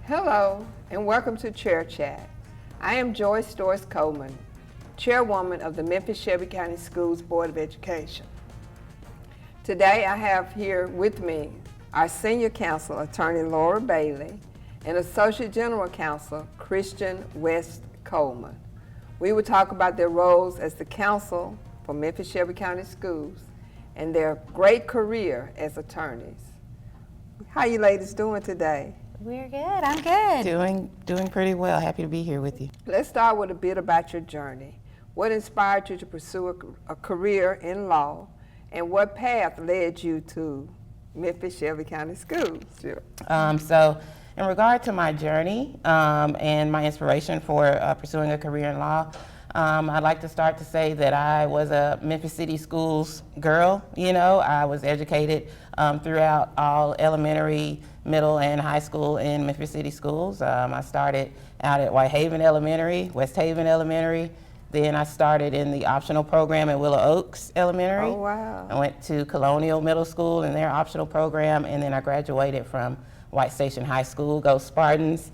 Hello, and welcome to Chair Chat. I am Joyce Doris Coleman, Chairwoman of the Memphis-Shelby County Schools Board of Education. Today I have here with me our Senior Counsel, Attorney Laura Bailey, and Associate General Counsel, Christian West Coleman. We will talk about their roles as the counsel for Memphis-Shelby County Schools and their great career as attorneys. How you ladies doing today? We're good. I'm good. Doing pretty well. Happy to be here with you. Let's start with a bit about your journey. What inspired you to pursue a career in law, and what path led you to Memphis-Shelby County Schools? Sure. So in regard to my journey and my inspiration for pursuing a career in law, I'd like to start to say that I was a Memphis City Schools girl. You know, I was educated throughout all elementary, middle, and high school in Memphis City Schools. I started out at Whitehaven Elementary, West Haven Elementary. Then I started in the optional program at Willow Oaks Elementary. Oh, wow. I went to Colonial Middle School in their optional program, and then I graduated from White Station High School, go Spartans.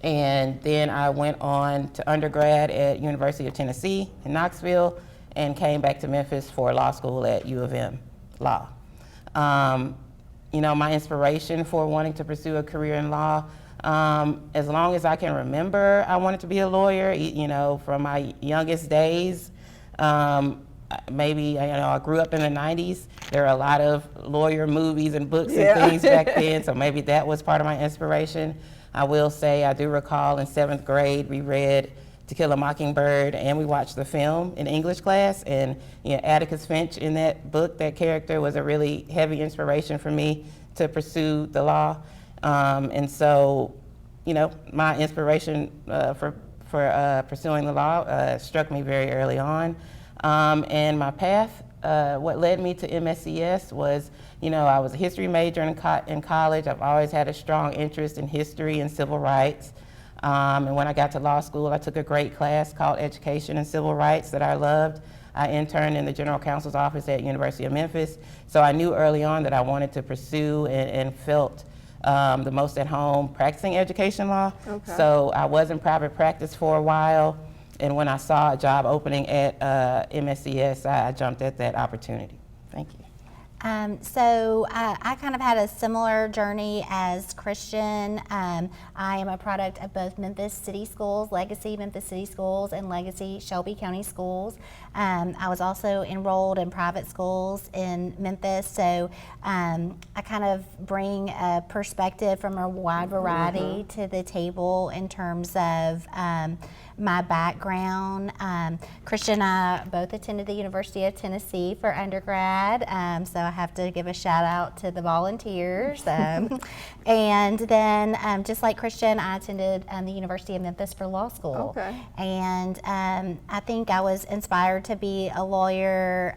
And then I went on to undergrad at University of Tennessee in Knoxville and came back to Memphis for law school at U of M Law. You know, my inspiration for wanting to pursue a career in law, as long as I can remember, I wanted to be a lawyer. You know, from my youngest days. Maybe, you know, I grew up in the 90s. There are a lot of lawyer movies and books and things back then, so maybe that was part of my inspiration. I will say I do recall in 7th grade we read To Kill a Mockingbird and we watched the film in English class, and you know, Atticus Finch in that book, that character was a really heavy inspiration for me to pursue the law. And so, you know, my inspiration for pursuing the law struck me very early on. And my path, what led me to MSCS was, you know, I was a history major in college. I've always had a strong interest in history and civil rights. And when I got to law school, I took a great class called Education and Civil Rights that I loved. I interned in the General Counsel's office at University of Memphis. So I knew early on that I wanted to pursue and felt the most at home practicing education law. Okay. So I was in private practice for a while. And when I saw a job opening at MSCS, I jumped at that opportunity. Thank you. So I kind of had a similar journey as Christian. I am a product of both Memphis City Schools, Legacy Memphis City Schools, and Legacy Shelby County Schools. I was also enrolled in private schools in Memphis, so I kind of bring a perspective from a wide variety to the table in terms of my background. Christian and I both attended the University of Tennessee for undergrad, so I have to give a shout out to the volunteers. And then, just like Christian, I attended the University of Memphis for law school. Okay. And I think I was inspired to be a lawyer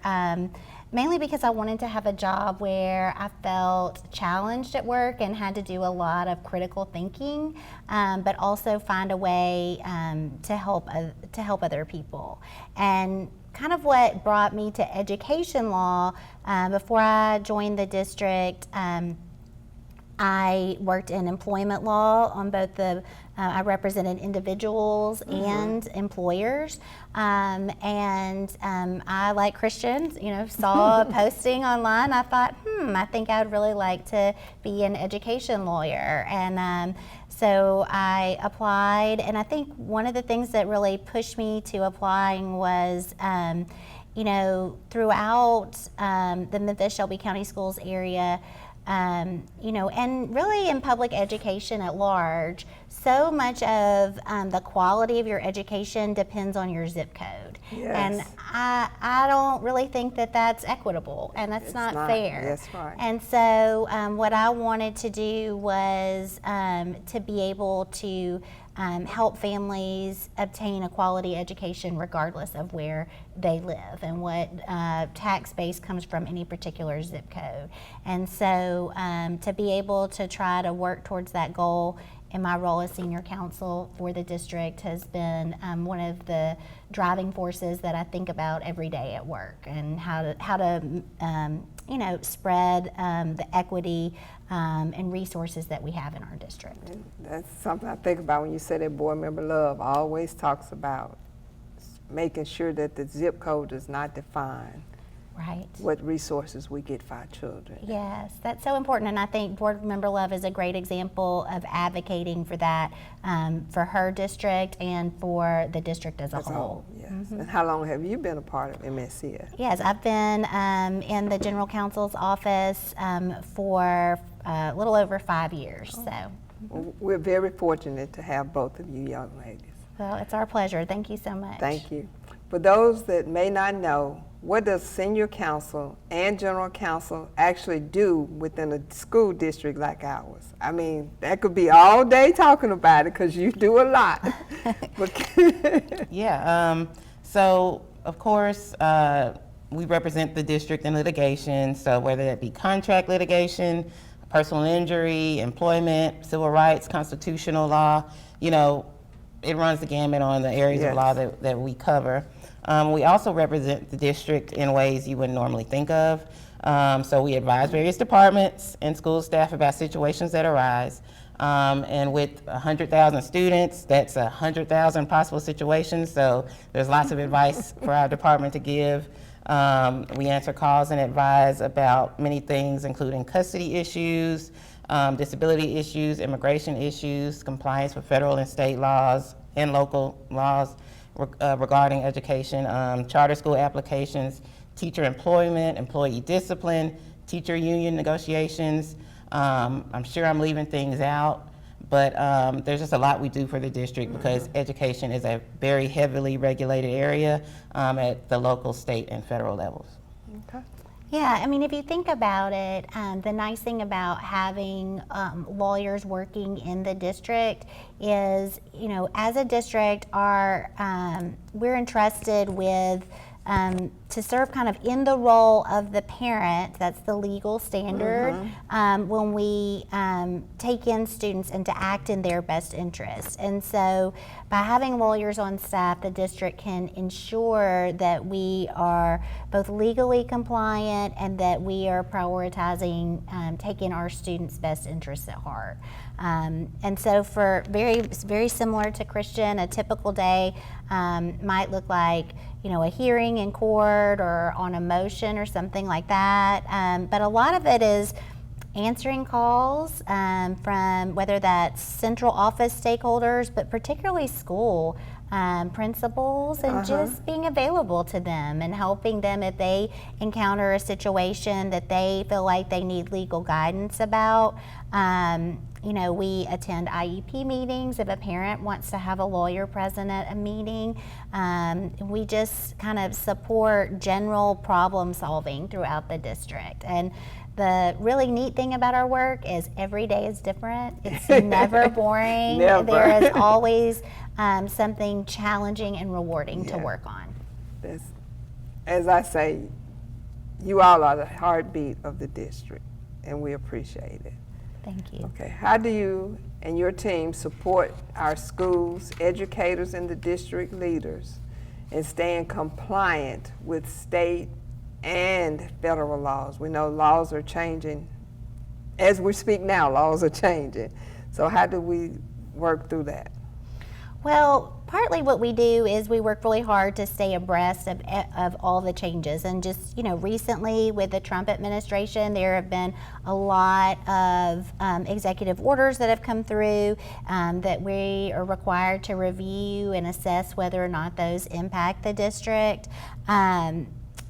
mainly because I wanted to have a job where I felt challenged at work and had to do a lot of critical thinking, but also find a way to help other people. And kind of what brought me to education law, before I joined the district, I worked in employment law on both I represented individuals and employers, and I, like Christian, you know, saw a posting online. I thought, I think I would really like to be an education lawyer, and so I applied. And I think one of the things that really pushed me to applying was, you know, throughout the Memphis-Shelby County Schools area, you know, and really in public education at large, so much of the quality of your education depends on your zip code. Yes. And I don't really think that that's equitable, and that's not fair. That's right. And so what I wanted to do was to be able to help families obtain a quality education regardless of where they live and what tax base comes from any particular zip code. And so to be able to try to work towards that goal in my role as senior counsel for the district has been one of the driving forces that I think about every day at work, and how to spread the equity and resources that we have in our district. And that's something I think about when you say that board member love always talks about making sure that the zip code does not define Right. what resources we get for our children. Yes, that's so important, and I think Board Member Love is a great example of advocating for that for her district and for the district as a whole. Yes. And how long have you been a part of MSCA? Yes, I've been in the General Counsel's office for a little over 5 years. So, Well, we're very fortunate to have both of you young ladies. well, it's our pleasure. Thank you so much. Thank you. For those that may not know, what does senior counsel and general counsel actually do within a school district like ours? I mean, that could be all day talking about it because you do a lot. Yeah, so of course, we represent the district in litigation, so whether that be contract litigation, personal injury, employment, civil rights, constitutional law, it runs the gamut on the areas Yes. of law that we cover. We also represent the district in ways you wouldn't normally think of. So we advise various departments and school staff about situations that arise. And with 100,000 students, that's 100,000 possible situations. So there's lots of advice for our department to give. We answer calls and advise about many things, including custody issues, disability issues, immigration issues, compliance with federal and state laws and local laws regarding education, charter school applications, teacher employment, employee discipline, teacher union negotiations. I'm sure I'm leaving things out, but there's just a lot we do for the district because education is a very heavily regulated area at the local, state, and federal levels. Okay. Yeah, I mean, if you think about it, the nice thing about having lawyers working in the district is, as a district, we're entrusted with to serve kind of in the role of the parent, that's the legal standard, when we take in students and to act in their best interest. And so by having lawyers on staff, the district can ensure that we are both legally compliant and that we are prioritizing taking our students' best interests at heart. And so for very similar to Christian, a typical day might look like a hearing in court or on a motion or something like that. But a lot of it is answering calls from whether that's central office stakeholders, but particularly school principals, and just being available to them and helping them if they encounter a situation that they feel like they need legal guidance about. We attend IEP meetings if a parent wants to have a lawyer present at a meeting. We just kind of support general problem solving throughout the district. And the really neat thing about our work is every day is different. It's never boring. Never. There is always something challenging and rewarding to work on. As I say, you all are the heartbeat of the district, and we appreciate it. Thank you. Okay, how do you and your team support our schools, educators, and the district leaders in staying compliant with state and federal laws? We know laws are changing. As we speak now, laws are changing. So how do we work through that? Well, partly what we do is we work really hard to stay abreast of all the changes. And just, recently with the Trump administration, there have been a lot of executive orders that have come through that we are required to review and assess whether or not those impact the district.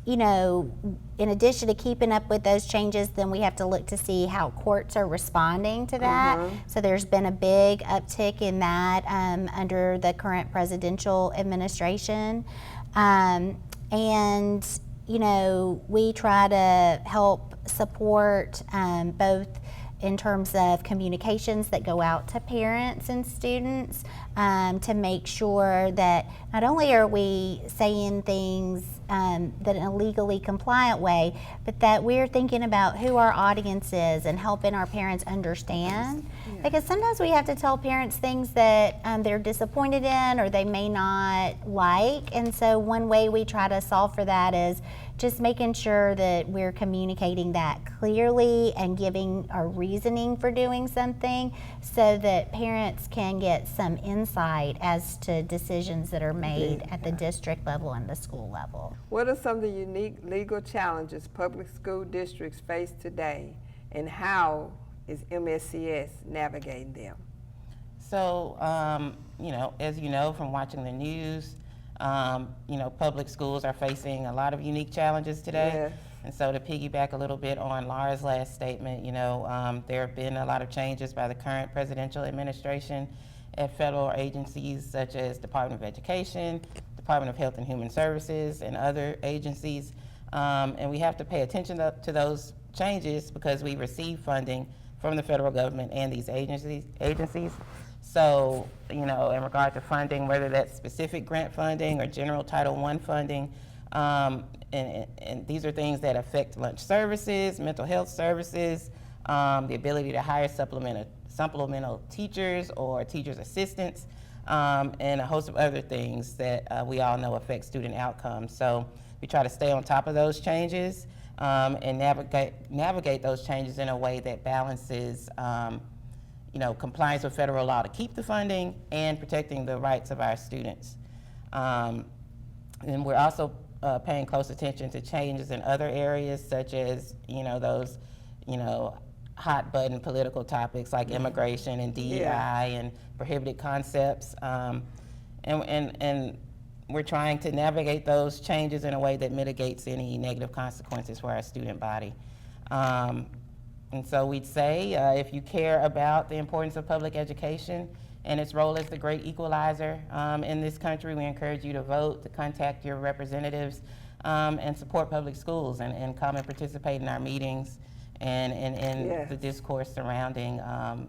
In addition to keeping up with those changes, then we have to look to see how courts are responding to that. So there's been a big uptick in that under the current presidential administration. And, we try to help support both in terms of communications that go out to parents and students to make sure that not only are we saying things that in a legally compliant way, but that we're thinking about who our audience is and helping our parents understand Because sometimes we have to tell parents things that they're disappointed in or they may not like. And so one way we try to solve for that is just making sure that we're communicating that clearly and giving a reasoning for doing something so that parents can get some insight as to decisions that are made at the district level and the school level. What are some of the unique legal challenges public school districts face today, and how is MSCS navigating them? So, you know, as you know from watching the news, you know, public schools are facing a lot of unique challenges today. Yes. And so to piggyback a little bit on Laura's last statement, you know, there have been a lot of changes by the current presidential administration at federal agencies such as Department of Education, Department of Health and Human Services, and other agencies. And we have to pay attention to those changes because we receive funding from the federal government and these agencies. So, you know, in regard to funding, whether that's specific grant funding or general Title I funding, and these are things that affect lunch services, mental health services, the ability to hire supplemental teachers or teachers' assistants, and a host of other things that we all know affect student outcomes. So we try to stay on top of those changes and navigate those changes in a way that balances you know, compliance with federal law to keep the funding and protecting the rights of our students. And we're also paying close attention to changes in other areas such as, you know, those, you know, hot button political topics like immigration and DEI and prohibited concepts. And we're trying to navigate those changes in a way that mitigates any negative consequences for our student body. And so we'd say, if you care about the importance of public education and its role as the great equalizer in this country, we encourage you to vote, to contact your representatives, and support public schools and come and participate in our meetings and in the discourse surrounding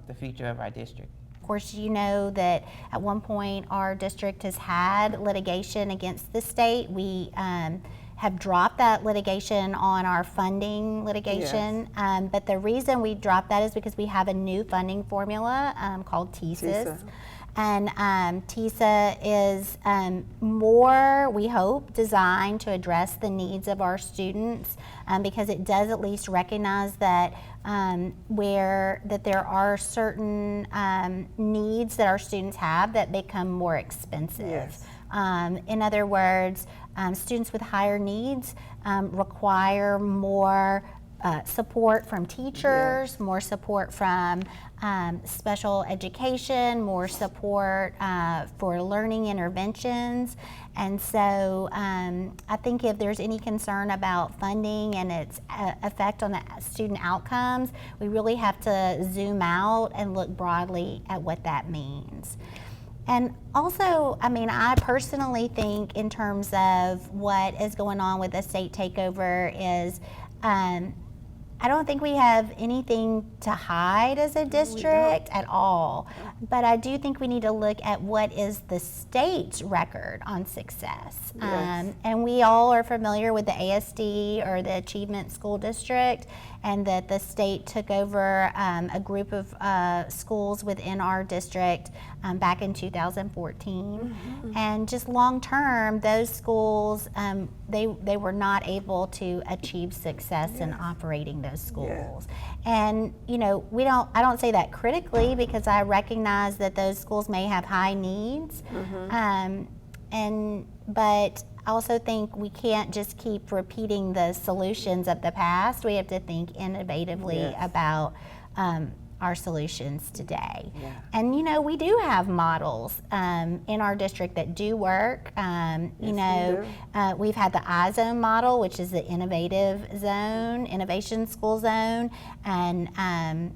the future of our district. Of course, you know that at one point our district has had litigation against the state. We have dropped that litigation on our funding litigation, but the reason we dropped that is because we have a new funding formula called TSIS. And TISA is more, we hope, designed to address the needs of our students because it does at least recognize that that there are certain needs that our students have that become more expensive. In other words, students with higher needs require more support from teachers, more support from special education, more support for learning interventions. And so I think if there's any concern about funding and its effect on the student outcomes, we really have to zoom out and look broadly at what that means. And also, I mean, I personally think in terms of what is going on with the state takeover is I don't think we have anything to hide as a district at all, but I do think we need to look at what is the state's record on success. And we all are familiar with the ASD or the Achievement School District, and that the state took over a group of schools within our district back in 2014. And just long term, those schools, they were not able to achieve success in operating those schools. And you know, I don't say that critically because I recognize that those schools may have high needs, but I also think we can't just keep repeating the solutions of the past. We have to think innovatively about our solutions today. And you know, we do have models in our district that do work. You know, we've had the iZone model, which is the innovation school zone, and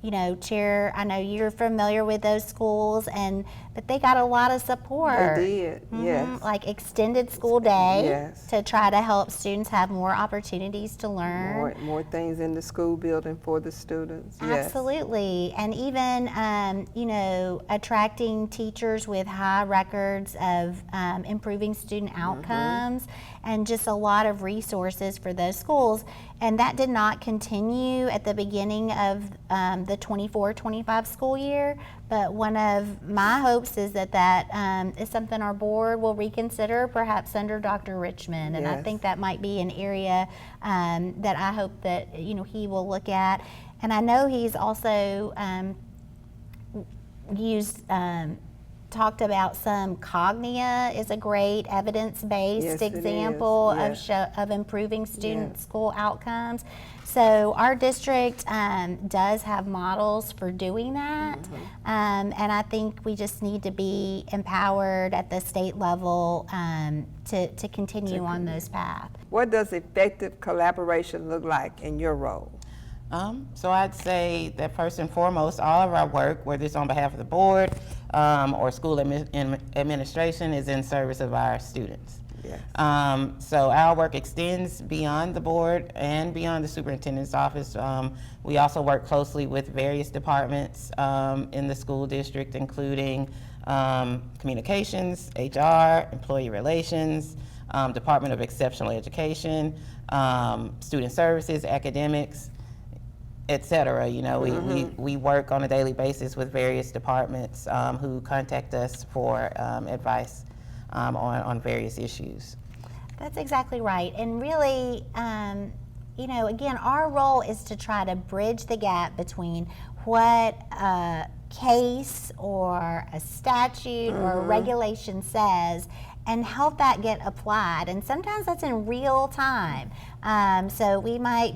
you know, Chair, I know you're familiar with those schools, but they got a lot of support. They did, like extended school day to try to help students have more opportunities to learn. More things in the school building for the students. Absolutely, and even you know, attracting teachers with high records of improving student outcomes, and just a lot of resources for those schools. And that did not continue at the beginning of the 24-25 school year. But one of my hopes is that is something our board will reconsider, perhaps under Dr. Richmond. And I Yes. think that might be an area that I hope that he will look at. And I know he's also talked about some Cognia is a great evidence-based Yes, it is. example Yes. of improving student Yes. school outcomes. So our district does have models for doing that, and I think we just need to be empowered at the state level to continue on those paths. What does effective collaboration look like in your role? So I'd say that first and foremost, all of our work, whether it's on behalf of the board or school administration, is in service of our students. Yes. So our work extends beyond the board and beyond the superintendent's office. We also work closely with various departments in the school district, including communications, HR, employee relations, Department of Exceptional Education, student services, academics, et cetera. We work on a daily basis with various departments who contact us for advice on various issues. That's exactly right. And really, again, our role is to try to bridge the gap between what a case or a statute or a regulation says and help that get applied. And sometimes that's in real time. So we might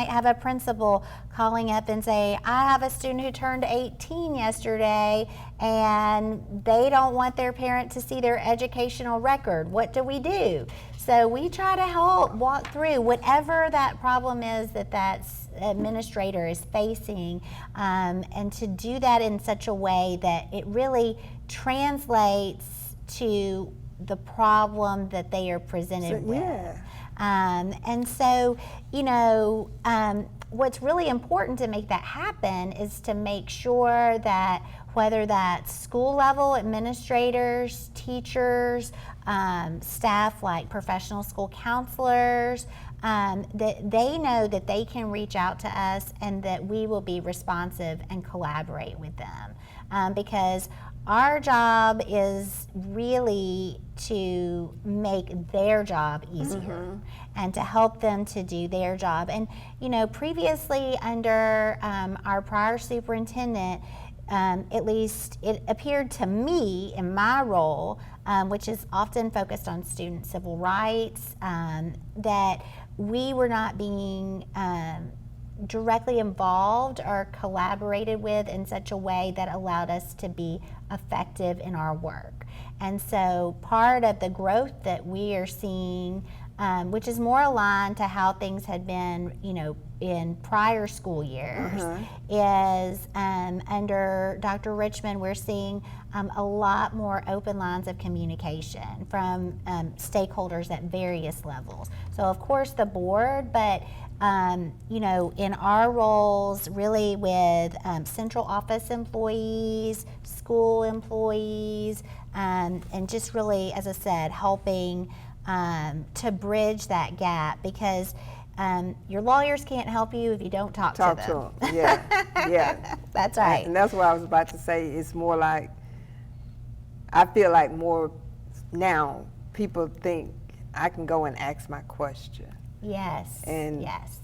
have a principal calling up and say, I have a student who turned 18 yesterday and they don't want their parent to see their educational record. What do we do? So we try to help walk through whatever that problem is that administrator is facing, and to do that in such a way that it really translates to the problem that they are presented with. Yeah. And so, what's really important to make that happen is to make sure that whether that's school level administrators, teachers, staff like professional school counselors, that they know that they can reach out to us and that we will be responsive and collaborate with them. Because our job is really to make their job easier and to help them to do their job. And, previously under our prior superintendent, at least it appeared to me in my role, which is often focused on student civil rights, that we were not being directly involved or collaborated with in such a way that allowed us to be effective in our work. And so part of the growth that we are seeing, which is more aligned to how things had been, in prior school years, is under Dr. Richmond, we're seeing a lot more open lines of communication from stakeholders at various levels. So of course the board, but in our roles really with central office employees, school employees, and just really, as I said, helping to bridge that gap, because your lawyers can't help you if you don't talk to them. Yeah. That's right. And that's what I was about to say. It's more like, I feel like more now people think I can go and ask my question. Yes. And yes.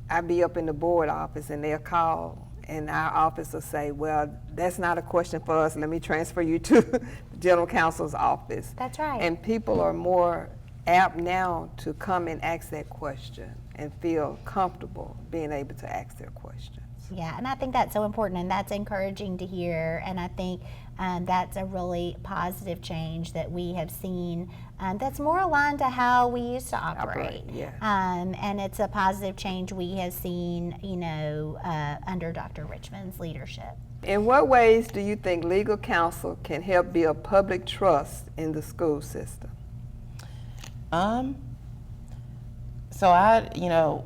I be up in the board office and they'll call and our office will say, well, that's not a question for us. Let me transfer you to the general counsel's office. That's right. And people are more apt now to come and ask that question and feel comfortable being able to ask their questions. Yeah, and I think that's so important, and that's encouraging to hear, and I think that's a really positive change that we have seen that's more aligned to how we used to operate. Yeah. And it's a positive change we have seen, under Dr. Richmond's leadership. In what ways do you think legal counsel can help build public trust in the school system? So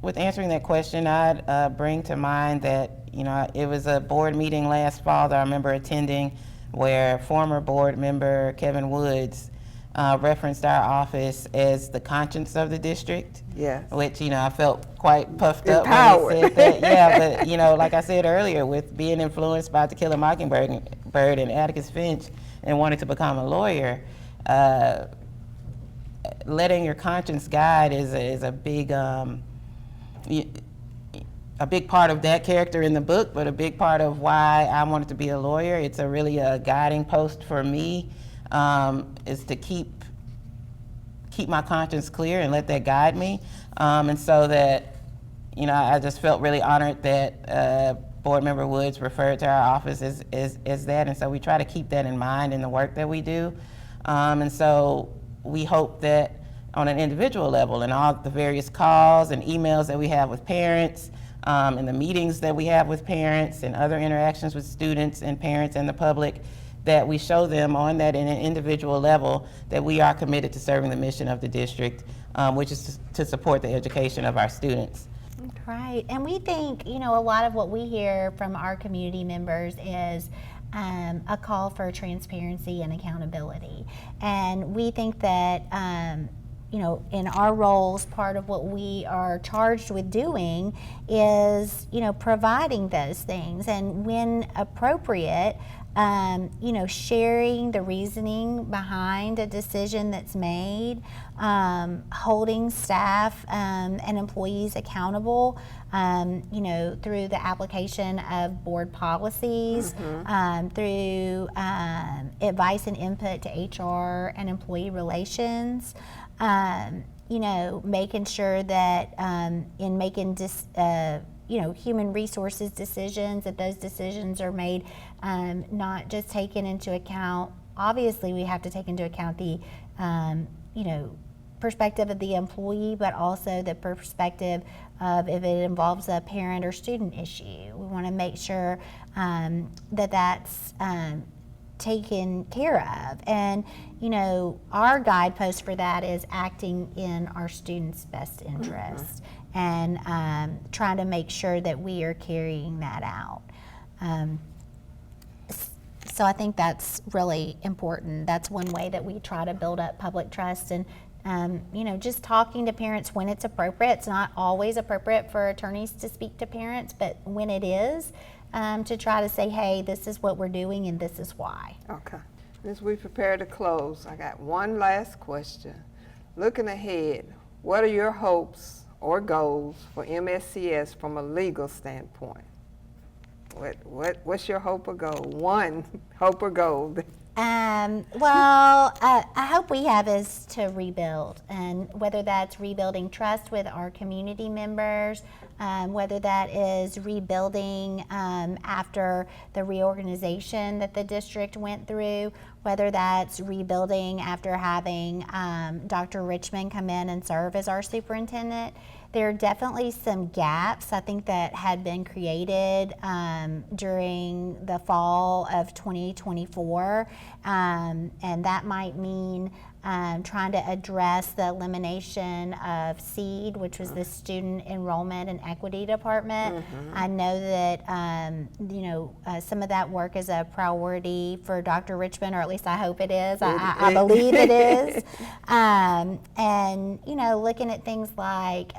with answering that question, I'd bring to mind that, it was a board meeting last fall that I remember attending where former board member Kevin Woods referenced our office as the conscience of the district. Yes. Which, I felt quite puffed up Empowered. when he said that. Yeah, but, like I said earlier, with being influenced by To Kill a Mockingbird and Atticus Finch and wanting to become a lawyer, letting your conscience guide is a big part of that character in the book, but a big part of why I wanted to be a lawyer. It's really a guiding post for me, is to keep my conscience clear and let that guide me. And so that, I just felt really honored that Board Member Woods referred to our office as that. And so we try to keep that in mind in the work that we do. And so we hope that on an individual level, and all the various calls and emails that we have with parents, and the meetings that we have with parents and other interactions with students and parents and the public, that we show them on that in an individual level that we are committed to serving the mission of the district, which is to support the education of our students. Right, and we think, a lot of what we hear from our community members is a call for transparency and accountability. And we think that, in our roles, part of what we are charged with doing is, providing those things. And when appropriate, sharing the reasoning behind a decision that's made, holding staff and employees accountable, through the application of board policies, through advice and input to HR and employee relations, making sure that in making human resources decisions, that those decisions are made not just taken into account. Obviously, we have to take into account the, perspective of the employee, but also the perspective of if it involves a parent or student issue. We want to make sure that that's taken care of. And, our guidepost for that is acting in our students' best interest and trying to make sure that we are carrying that out. So I think that's really important. That's one way that we try to build up public trust. And just talking to parents when it's appropriate. It's not always appropriate for attorneys to speak to parents, but when it is, to try to say, hey, this is what we're doing and this is why. Okay. As we prepare to close, I got one last question. Looking ahead, what are your hopes or goals for MSCS from a legal standpoint? What's your hope or goal? One hope or goal. I hope we have is to rebuild, and whether that's rebuilding trust with our community members, whether that is rebuilding after the reorganization that the district went through, whether that's rebuilding after having Dr. Richmond come in and serve as our superintendent. There are definitely some gaps, I think, that had been created during the fall of 2024, and that might mean trying to address the elimination of SEED, which was the Student Enrollment and Equity Department. I know that some of that work is a priority for Dr. Richmond, or at least I hope it is. I believe it is. And looking at things like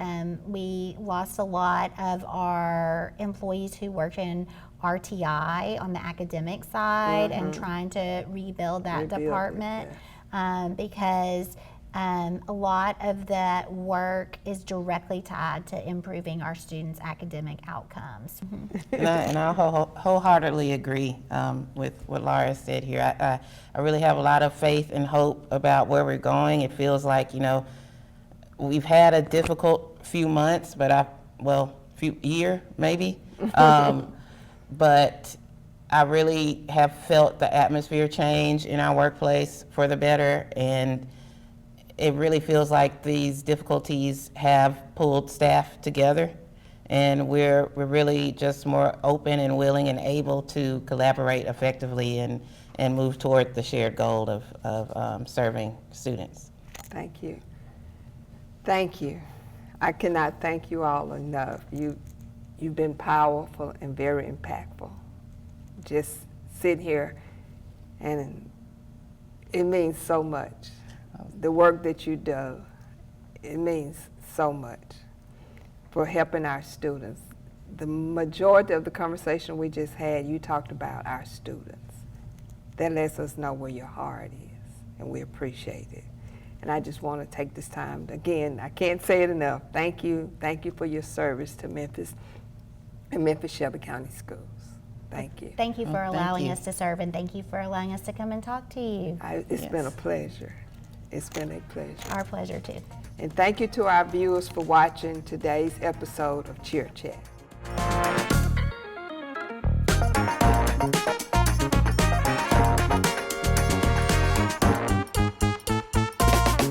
we lost a lot of our employees who worked in RTI on the academic side, and trying to rebuild that department. Because a lot of that work is directly tied to improving our students' academic outcomes. And I wholeheartedly agree with what Laura said here. I really have a lot of faith and hope about where we're going. It feels like, we've had a difficult few months, few year maybe. But I really have felt the atmosphere change in our workplace for the better, and it really feels like these difficulties have pulled staff together, and we're really just more open and willing and able to collaborate effectively and move toward the shared goal of serving students. Thank you. Thank you. I cannot thank you all enough. You've been powerful and very impactful. Just sit here, and it means so much. the work that you do, it means so much for helping our students. The majority of the conversation we just had, you talked about our students. That lets us know where your heart is, and we appreciate it. And I just want to take this time, again, I can't say it enough. Thank you for your service to Memphis and Memphis-Shelby County Schools. Thank you. Thank you for Thank allowing you. us to serve, and thank you for allowing us to come and talk to you. It's been a Yes. pleasure. It's been a pleasure. Our pleasure too. And thank you to our viewers for watching today's episode of Cheer Chat.